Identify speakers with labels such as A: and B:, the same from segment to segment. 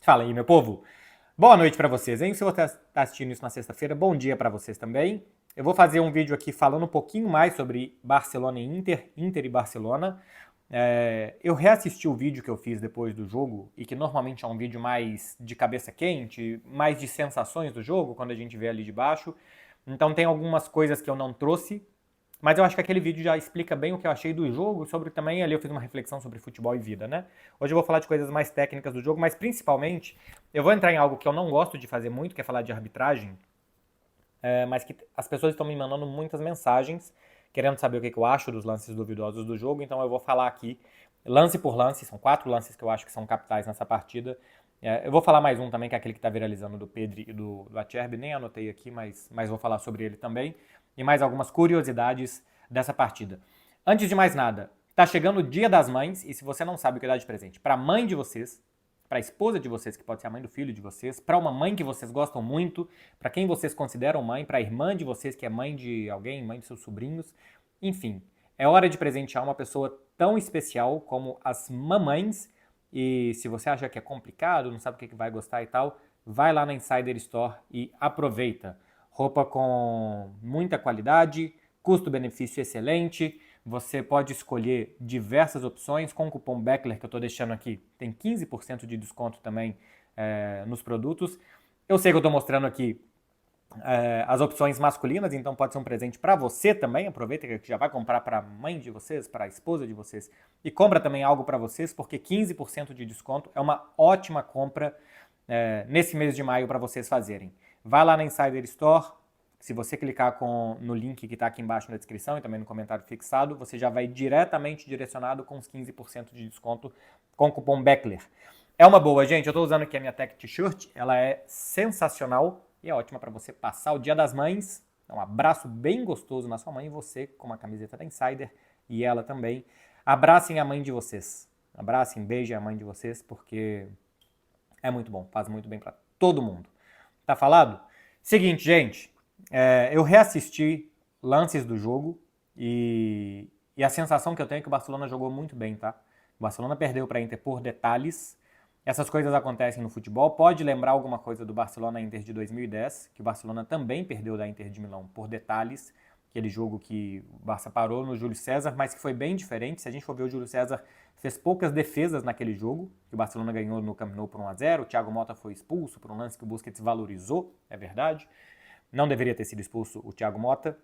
A: Fala aí, meu povo. Boa noite pra vocês, hein? Se você está assistindo isso na sexta-feira, bom dia pra vocês também. Eu vou fazer um vídeo aqui falando um pouquinho mais sobre Barcelona e Inter, Inter e Barcelona. Eu reassisti o vídeo que eu fiz depois do jogo, e que normalmente é um vídeo mais de cabeça quente, mais de sensações do jogo, quando a gente vê ali de baixo. Então tem algumas coisas que eu não trouxe, mas eu acho que aquele vídeo já explica bem o que eu achei do jogo, sobre também ali eu fiz uma reflexão sobre futebol e vida, né? Hoje eu vou falar de coisas mais técnicas do jogo, mas principalmente eu vou entrar em algo que eu não gosto de fazer muito, que é falar de arbitragem, mas que as pessoas estão me mandando muitas mensagens querendo saber o que eu acho dos lances duvidosos do jogo, então eu vou falar aqui lance por lance, são 4 lances que eu acho que são capitais nessa partida. Eu vou falar mais um também, que é aquele que está viralizando do Pedri e do Acerbi, nem anotei aqui, mas vou falar sobre ele também. E mais algumas curiosidades dessa partida. Antes de mais nada, tá chegando o Dia das Mães, e se você não sabe o que dar de presente para a mãe de vocês, para a esposa de vocês, que pode ser a mãe do filho de vocês, para uma mãe que vocês gostam muito, para quem vocês consideram mãe, para a irmã de vocês, que é mãe de alguém, mãe de seus sobrinhos, enfim, é hora de presentear uma pessoa tão especial como as mamães. E se você acha que é complicado, não sabe o que vai gostar e tal, vai lá na Insider Store e aproveita. Roupa com muita qualidade, custo-benefício excelente. Você pode escolher diversas opções com o cupom BECKLER, que eu estou deixando aqui. Tem 15% de desconto também nos produtos. Eu sei que eu estou mostrando aqui as opções masculinas, então pode ser um presente para você também. Aproveita que já vai comprar para a mãe de vocês, para a esposa de vocês, e compra também algo para vocês, porque 15% de desconto é uma ótima compra nesse mês de maio para vocês fazerem. Vai lá na Insider Store. Se você clicar no link que está aqui embaixo na descrição e também no comentário fixado, você já vai diretamente direcionado com os 15% de desconto com o cupom BECKLER. É uma boa, gente. Eu estou usando aqui a minha Tech T-shirt. Ela é sensacional e é ótima para você passar o Dia das Mães. Um abraço bem gostoso na sua mãe, e você com uma camiseta da Insider e ela também. Abracem a mãe de vocês. Abracem, beijem a mãe de vocês, porque é muito bom, faz muito bem para todo mundo. Tá falado? Seguinte, gente, eu reassisti lances do jogo e a sensação que eu tenho é que o Barcelona jogou muito bem, tá? O Barcelona perdeu para a Inter por detalhes. Essas coisas acontecem no futebol. Pode lembrar alguma coisa do Barcelona-Inter de 2010, que o Barcelona também perdeu da Inter de Milão por detalhes. Aquele jogo que o Barça parou no Júlio César, mas que foi bem diferente. Se a gente for ver, o Júlio César fez poucas defesas naquele jogo, que o Barcelona ganhou no Camp Nou por 1-0. O Thiago Motta foi expulso por um lance que o Busquets valorizou, é verdade. Não deveria ter sido expulso o Thiago Motta.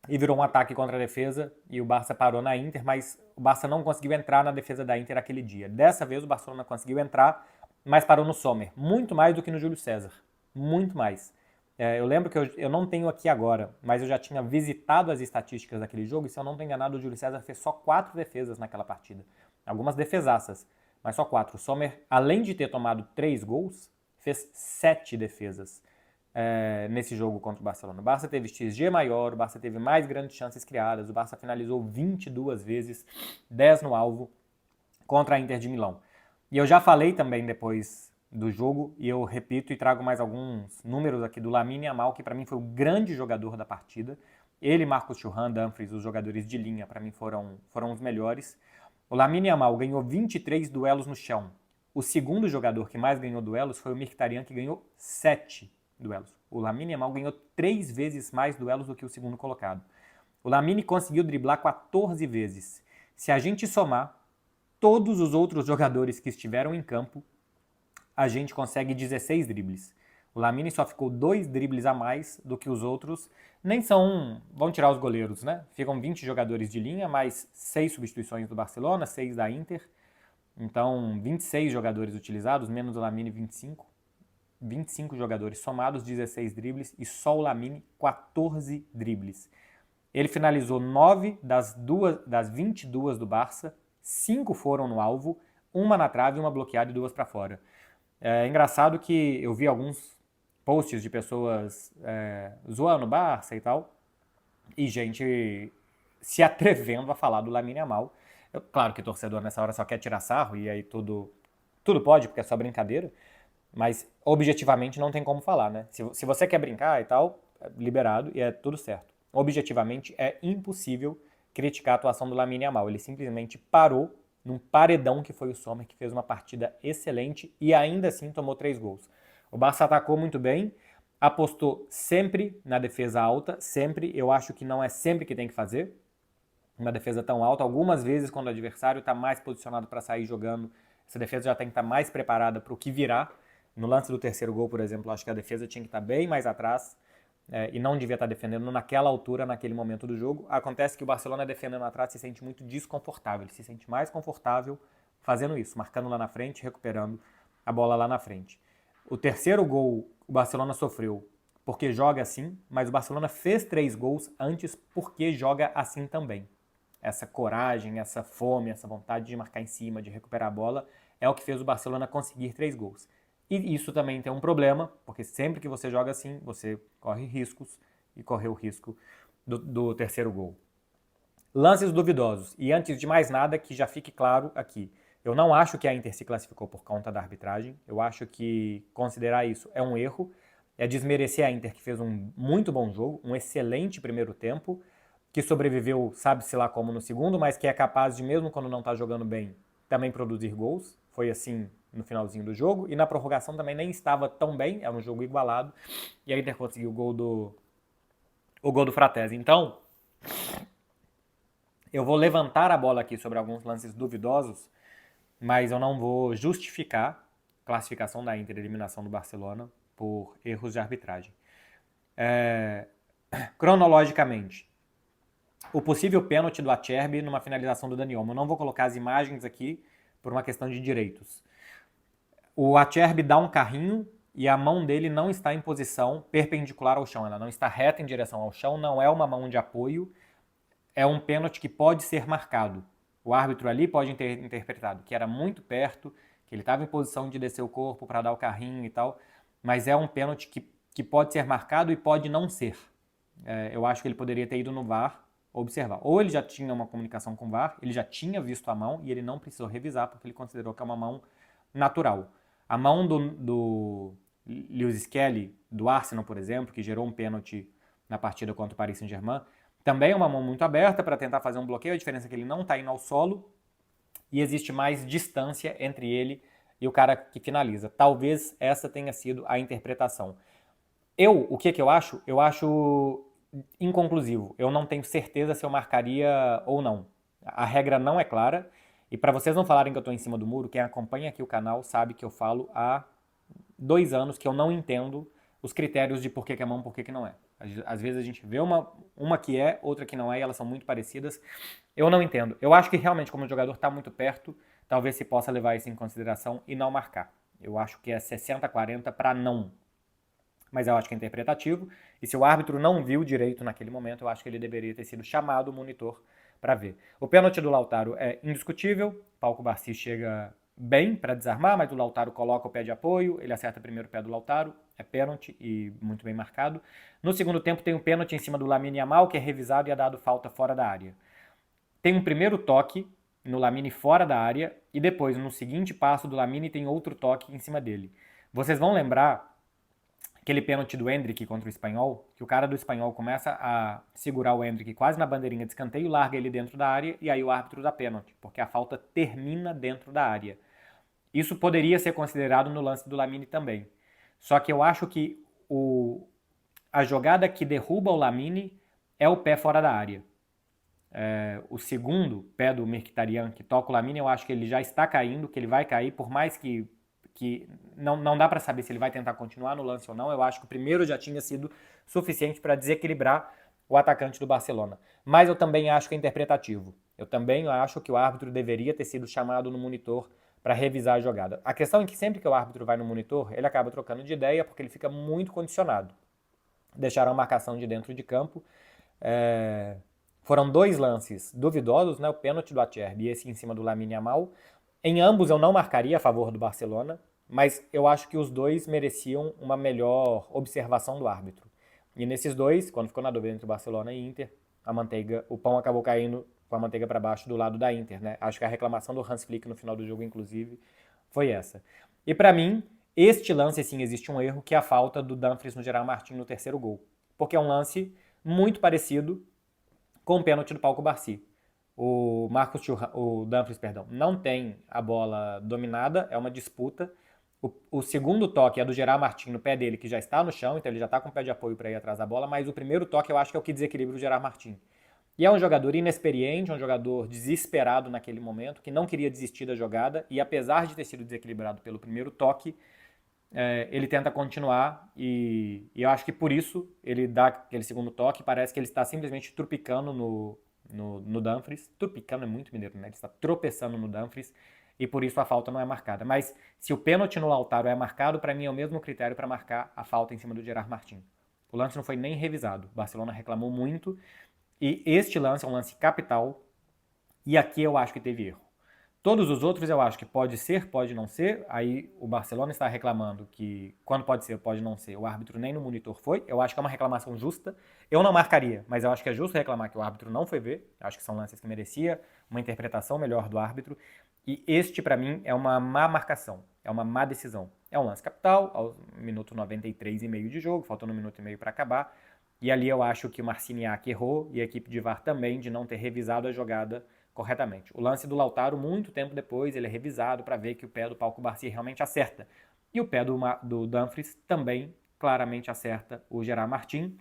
A: E virou um ataque contra a defesa, e o Barça parou na Inter, mas o Barça não conseguiu entrar na defesa da Inter aquele dia. Dessa vez o Barcelona conseguiu entrar, mas parou no Sommer. Muito mais do que no Júlio César. Muito mais. Eu lembro que eu não tenho aqui agora, mas eu já tinha visitado as estatísticas daquele jogo, e se eu não estou enganado, o Júlio César fez só 4 defesas naquela partida. Algumas defesaças, mas só 4. O Sommer, além de ter tomado 3 gols, fez 7 defesas nesse jogo contra o Barcelona. O Barça teve XG maior, o Barça teve mais grandes chances criadas, o Barça finalizou 22 vezes, 10 no alvo, contra a Inter de Milão. E eu já falei também depois do jogo, e eu repito e trago mais alguns números aqui do Lamine Yamal, que para mim foi o grande jogador da partida. Ele, Marcos Thuram, Dumfries, os jogadores de linha, para mim foram os melhores. O Lamine Yamal ganhou 23 duelos no chão. O segundo jogador que mais ganhou duelos foi o Mkhitaryan, que ganhou 7 duelos. O Lamine Yamal ganhou 3 vezes mais duelos do que o segundo colocado. O Lamine conseguiu driblar 14 vezes. Se a gente somar todos os outros jogadores que estiveram em campo, a gente consegue 16 dribles. O Lamine só ficou 2 dribles a mais do que os outros. Nem são... Vão tirar os goleiros, né? Ficam 20 jogadores de linha, mais 6 substituições do Barcelona, 6 da Inter. Então, 26 jogadores utilizados, menos o Lamine, 25. 25 jogadores somados, 16 dribles, e só o Lamine 14 dribles. Ele finalizou 9 das 22 do Barça, 5 foram no alvo, uma na trave, uma bloqueada e 2 para fora. É engraçado que eu vi alguns posts de pessoas zoando o Barça e tal, e gente se atrevendo a falar do Lamine Yamal. Claro que o torcedor nessa hora só quer tirar sarro, e aí tudo pode, porque é só brincadeira. Mas, objetivamente, não tem como falar, né? Se você quer brincar e tal, é liberado e é tudo certo. Objetivamente, é impossível criticar a atuação do Lamine Yamal. Ele simplesmente parou num paredão que foi o Sommer, que fez uma partida excelente e ainda assim tomou 3 gols. O Barça atacou muito bem, apostou sempre na defesa alta, sempre. Eu acho que não é sempre que tem que fazer uma defesa tão alta. Algumas vezes, quando o adversário está mais posicionado para sair jogando, essa defesa já tem que estar mais preparada para o que virá. No lance do terceiro gol, por exemplo, acho que a defesa tinha que estar bem mais atrás e não devia estar defendendo naquela altura, naquele momento do jogo. Acontece que o Barcelona defendendo atrás se sente muito desconfortável, ele se sente mais confortável fazendo isso, marcando lá na frente, recuperando a bola lá na frente. O terceiro gol o Barcelona sofreu porque joga assim, mas o Barcelona fez 3 gols antes porque joga assim também. Essa coragem, essa fome, essa vontade de marcar em cima, de recuperar a bola, é o que fez o Barcelona conseguir 3 gols. E isso também tem um problema, porque sempre que você joga assim, você corre riscos, e correu o risco do terceiro gol. Lances duvidosos. E antes de mais nada, que já fique claro aqui, eu não acho que a Inter se classificou por conta da arbitragem, eu acho que considerar isso é um erro, é desmerecer a Inter, que fez um muito bom jogo, um excelente primeiro tempo, que sobreviveu, sabe-se lá como no segundo, mas que é capaz de, mesmo quando não está jogando bem, também produzir gols. Foi assim no finalzinho do jogo. E na prorrogação também nem estava tão bem, era um jogo igualado. E a Inter conseguiu o gol do Fratesi. Então, eu vou levantar a bola aqui sobre alguns lances duvidosos, mas eu não vou justificar a classificação da Inter, a eliminação do Barcelona, por erros de arbitragem. Cronologicamente, o possível pênalti do Acerbi numa finalização do Dani Olmo. Eu não vou colocar as imagens aqui por uma questão de direitos. O Acerbi dá um carrinho e a mão dele não está em posição perpendicular ao chão, ela não está reta em direção ao chão, não é uma mão de apoio, é um pênalti que pode ser marcado. O árbitro ali pode ter interpretado que era muito perto, que ele estava em posição de descer o corpo para dar o carrinho e tal, mas é um pênalti que pode ser marcado e pode não ser. Eu acho que ele poderia ter ido no VAR observar. Ou ele já tinha uma comunicação com o VAR, ele já tinha visto a mão e ele não precisou revisar porque ele considerou que é uma mão natural. A mão do Lewis Skelly, do Arsenal, por exemplo, que gerou um pênalti na partida contra o Paris Saint-Germain, também é uma mão muito aberta para tentar fazer um bloqueio, a diferença é que ele não está indo ao solo e existe mais distância entre ele e o cara que finaliza. Talvez essa tenha sido a interpretação. O que eu acho? Eu acho inconclusivo. Eu não tenho certeza se eu marcaria ou não. A regra não é clara. E para vocês não falarem que eu estou em cima do muro, quem acompanha aqui o canal sabe que eu falo há 2 anos que eu não entendo os critérios de por que é mão e por que não é. Às vezes a gente vê uma que é, outra que não é, e elas são muito parecidas. Eu não entendo. Eu acho que realmente, como o jogador está muito perto, talvez se possa levar isso em consideração e não marcar. Eu acho que é 60-40 para não. Mas eu acho que é interpretativo, e se o árbitro não viu direito naquele momento, eu acho que ele deveria ter sido chamado o monitor para ver. O pênalti do Lautaro é indiscutível, Pau Cubarsí chega bem para desarmar, mas o Lautaro coloca o pé de apoio, ele acerta primeiro o pé do Lautaro, é pênalti e muito bem marcado. No segundo tempo tem um pênalti em cima do Lamine Yamal, que é revisado e é dado falta fora da área. Tem um primeiro toque no Lamine fora da área, e depois, no seguinte passo do Lamine, tem outro toque em cima dele. Vocês vão lembrar aquele pênalti do Endrick contra o Espanhol, que o cara do Espanhol começa a segurar o Endrick quase na bandeirinha de escanteio, larga ele dentro da área e aí o árbitro dá pênalti, porque a falta termina dentro da área. Isso poderia ser considerado no lance do Lamine também. Só que eu acho que a jogada que derruba o Lamine é o pé fora da área. O segundo pé do Mkhitaryan que toca o Lamine, eu acho que ele já está caindo, que ele vai cair, por mais que não dá para saber se ele vai tentar continuar no lance ou não. Eu acho que o primeiro já tinha sido suficiente para desequilibrar o atacante do Barcelona. Mas eu também acho que é interpretativo. Eu também acho que o árbitro deveria ter sido chamado no monitor para revisar a jogada. A questão é que sempre que o árbitro vai no monitor, ele acaba trocando de ideia porque ele fica muito condicionado. Deixaram a marcação de dentro de campo. Foram 2 lances duvidosos, né? O pênalti do Acerbi e esse em cima do Lamine Yamal. Em ambos eu não marcaria a favor do Barcelona, mas eu acho que os dois mereciam uma melhor observação do árbitro. E nesses dois, quando ficou na dúvida entre o Barcelona e Inter, o pão acabou caindo com a manteiga para baixo do lado da Inter, né? Acho que a reclamação do Hans Flick no final do jogo, inclusive, foi essa. E para mim, este lance, sim, existe um erro, que é a falta do Dumfries no Gerard Martin no terceiro gol. Porque é um lance muito parecido com o pênalti do Pau Cubarsí. O Dumfries, perdão, não tem a bola dominada, é uma disputa. O segundo toque é do Gerard Martin no pé dele, que já está no chão, então ele já está com o pé de apoio para ir atrás da bola, mas o primeiro toque eu acho que é o que desequilibra o Gerard Martin. E é um jogador inexperiente, um jogador desesperado naquele momento, que não queria desistir da jogada, e apesar de ter sido desequilibrado pelo primeiro toque, ele tenta continuar, e eu acho que por isso ele dá aquele segundo toque, parece que ele está simplesmente trupicando no Dumfries. Trupicando é muito mineiro, né? Ele está tropeçando no Dumfries, e por isso a falta não é marcada. Mas se o pênalti no Lautaro é marcado, para mim é o mesmo critério para marcar a falta em cima do Gerard Martin. O lance não foi nem revisado, o Barcelona reclamou muito, e este lance é um lance capital, e aqui eu acho que teve erro. Todos os outros eu acho que pode ser, pode não ser. Aí o Barcelona está reclamando que quando pode ser, pode não ser, o árbitro nem no monitor foi. Eu acho que é uma reclamação justa. Eu não marcaria, mas eu acho que é justo reclamar que o árbitro não foi ver. Eu acho que são lances que merecia uma interpretação melhor do árbitro. E este, para mim, é uma má marcação, é uma má decisão. É um lance capital, ao minuto 93,5 de jogo, faltando 1 minuto e meio para acabar. E ali eu acho que o Marciniak errou e a equipe de VAR também de não ter revisado a jogada corretamente. O lance do Lautaro, muito tempo depois, ele é revisado para ver que o pé do Pau Cubarsí realmente acerta. E o pé do Dumfries também claramente acerta o Gerard Martin.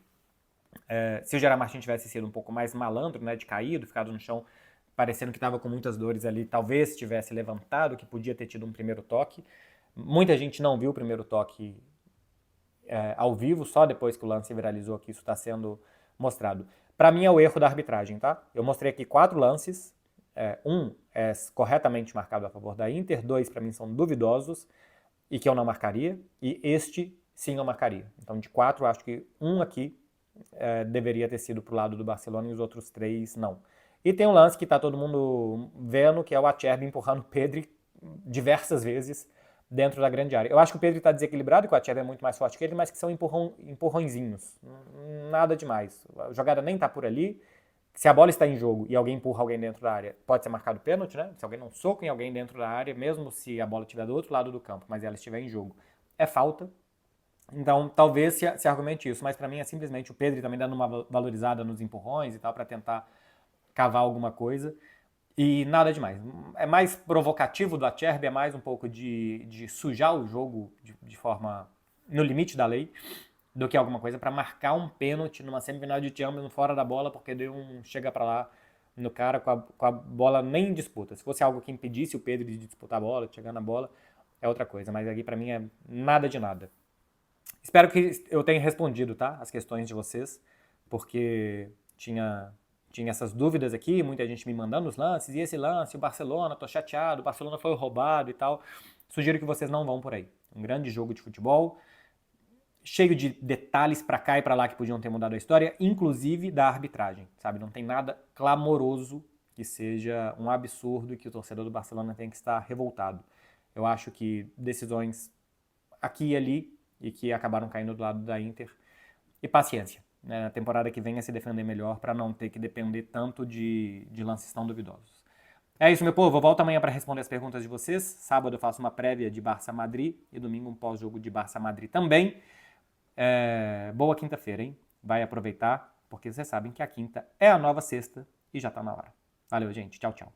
A: Se o Gerard Martin tivesse sido um pouco mais malandro, né, de caído, ficado no chão parecendo que estava com muitas dores ali, talvez tivesse levantado, que podia ter tido um primeiro toque. Muita gente não viu o primeiro toque ao vivo, só depois que o lance viralizou que isso está sendo mostrado. Para mim é o erro da arbitragem, tá? Eu mostrei aqui 4 lances, um é corretamente marcado a favor da Inter, 2 para mim são duvidosos e que eu não marcaria, e este sim eu marcaria. Então de 4 eu acho que um aqui deveria ter sido pro lado do Barcelona e os outros 3 não. E tem um lance que tá todo mundo vendo, que é o Acerbi empurrando o Pedri diversas vezes dentro da grande área. Eu acho que o Pedri está desequilibrado, que o Acerbi é muito mais forte que ele, mas que são empurrõezinhos. Nada demais. A jogada nem tá por ali. Se a bola está em jogo e alguém empurra alguém dentro da área, pode ser marcado pênalti, né? Se alguém não soca em alguém dentro da área, mesmo se a bola estiver do outro lado do campo, mas ela estiver em jogo, é falta. Então, talvez se argumente isso, mas para mim é simplesmente o Pedri também dando uma valorizada nos empurrões e tal, para tentar cavar alguma coisa. E nada demais. É mais provocativo do Acerbi, é mais um pouco de sujar o jogo de forma no limite da lei, do que alguma coisa para marcar um pênalti numa semifinal de Champions fora da bola, porque deu um chega para lá no cara com a bola nem em disputa. Se fosse algo que impedisse o Pedro de disputar a bola, de chegar na bola, é outra coisa. Mas aqui para mim é nada de nada. Espero que eu tenha respondido, tá? As questões de vocês, porque tinha essas dúvidas aqui, muita gente me mandando os lances, e esse lance, o Barcelona, tô chateado, o Barcelona foi roubado e tal. Sugiro que vocês não vão por aí. Um grande jogo de futebol, cheio de detalhes pra cá e pra lá que podiam ter mudado a história, inclusive da arbitragem, sabe? Não tem nada clamoroso que seja um absurdo e que o torcedor do Barcelona tem que estar revoltado. Eu acho que decisões aqui e ali e que acabaram caindo do lado da Inter. E paciência, né? Na temporada que vem é se defender melhor para não ter que depender tanto de lances tão duvidosos. É isso, meu povo. Eu volto amanhã para responder as perguntas de vocês. Sábado eu faço uma prévia de Barça-Madrid e domingo um pós-jogo de Barça-Madrid também. Boa quinta-feira, hein? Vai aproveitar, porque vocês sabem que a quinta é a nova sexta e já tá na hora. Valeu, gente. Tchau, tchau.